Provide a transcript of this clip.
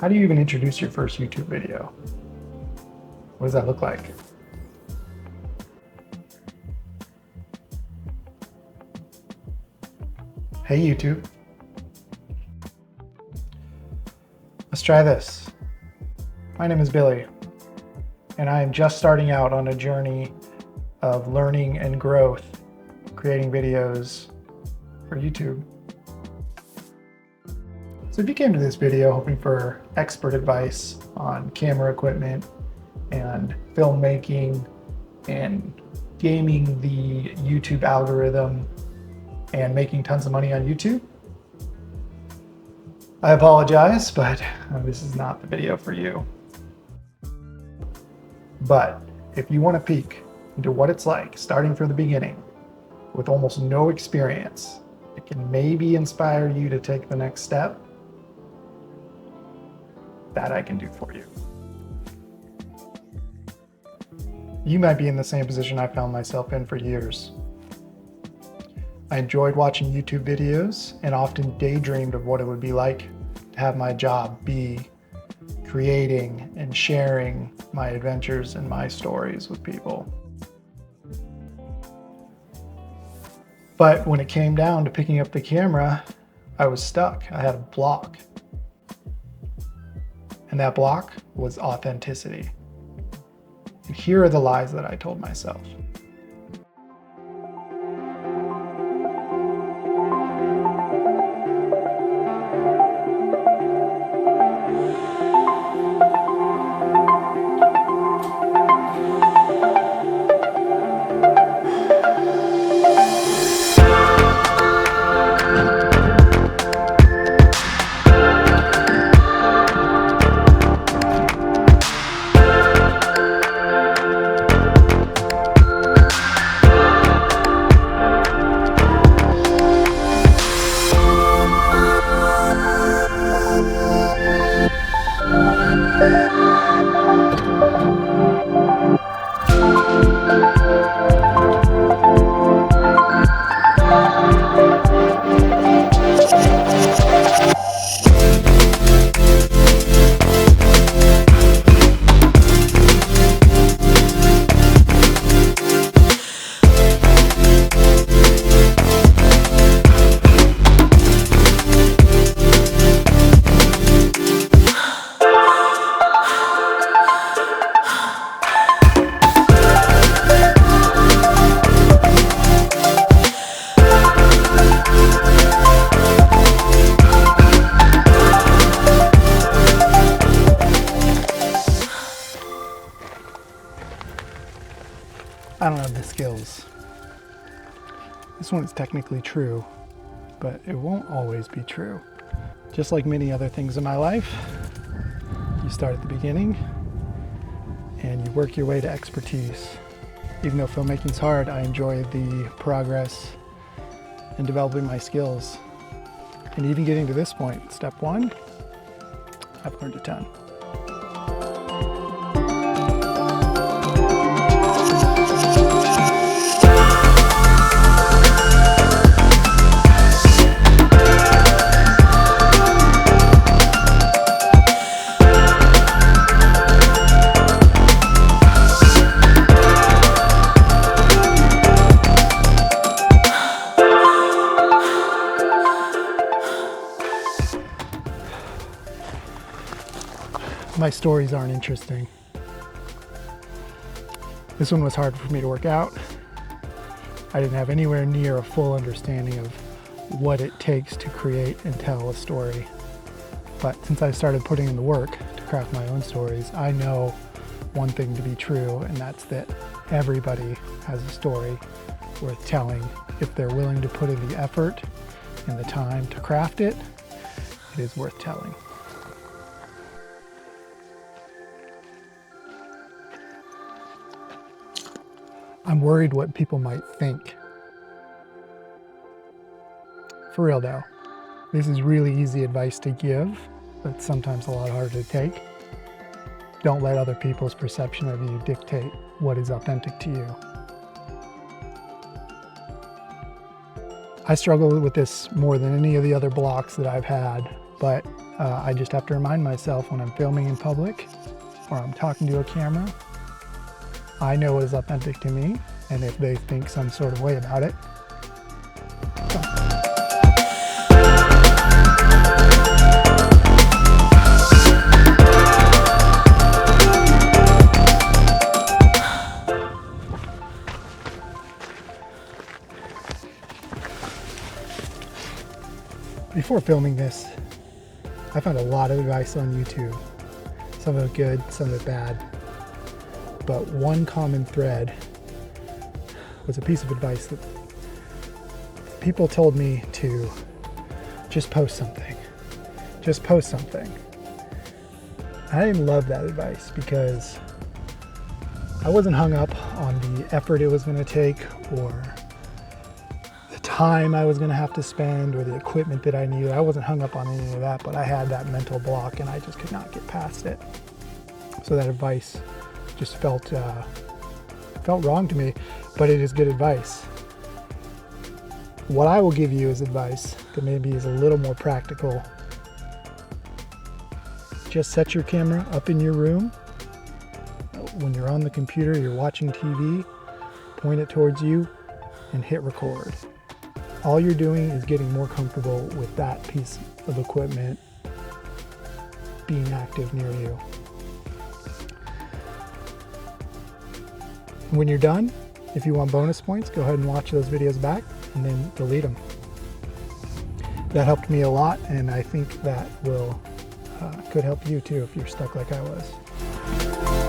How do you even introduce your first YouTube video? What does that look like? Hey YouTube. Let's try this. My name is Billy, and I am just starting out on a journey of learning and growth, creating videos for YouTube. So if you came to this video hoping for expert advice on camera equipment and filmmaking and gaming the YouTube algorithm and making tons of money on YouTube, I apologize, but this is not the video for you. But if you want to peek into what it's like starting from the beginning with almost no experience, it can maybe inspire you to take the next step. That I can do for you. You might be in the same position I found myself in for years. I enjoyed watching YouTube videos and often daydreamed of what it would be like to have my job be creating and sharing my adventures and my stories with people. But when it came down to picking up the camera, I was stuck. I had a block. And that block was authenticity. And here are the lies that I told myself. I don't have the skills. This one is technically true, but it won't always be true. Just like many other things in my life, you start at the beginning and you work your way to expertise. Even though filmmaking's hard, I enjoy the progress in developing my skills. And even getting to this point, step one, I've learned a ton. My stories aren't interesting. This one was hard for me to work out. I didn't have anywhere near a full understanding of what it takes to create and tell a story. But since I started putting in the work to craft my own stories, I know one thing to be true, and that's that everybody has a story worth telling. If they're willing to put in the effort and the time to craft it, it is worth telling. I'm worried what people might think. For real though, this is really easy advice to give, but sometimes a lot harder to take. Don't let other people's perception of you dictate what is authentic to you. I struggle with this more than any of the other blocks that I've had but I just have to remind myself when I'm filming in public or I'm talking to a camera, I know what is authentic to me, and if they think some sort of way about it, before filming this, I found a lot of advice on YouTube. Some of it good, some of it bad. But one common thread was a piece of advice that people told me to just post something. Just post something. I didn't love that advice because I wasn't hung up on the effort it was going to take or the time I was going to have to spend or the equipment that I needed. I wasn't hung up on any of that, but I had that mental block and I just could not get past it. So that advice just felt wrong to me, but it is good advice. What I will give you is advice that maybe is a little more practical. Just set your camera up in your room. When you're on the computer, you're watching TV, point it towards you and hit record. All you're doing is getting more comfortable with that piece of equipment being active near you. When you're done, if you want bonus points, go ahead and watch those videos back and then delete them. That helped me a lot, and I think that will could help you too if you're stuck like I was.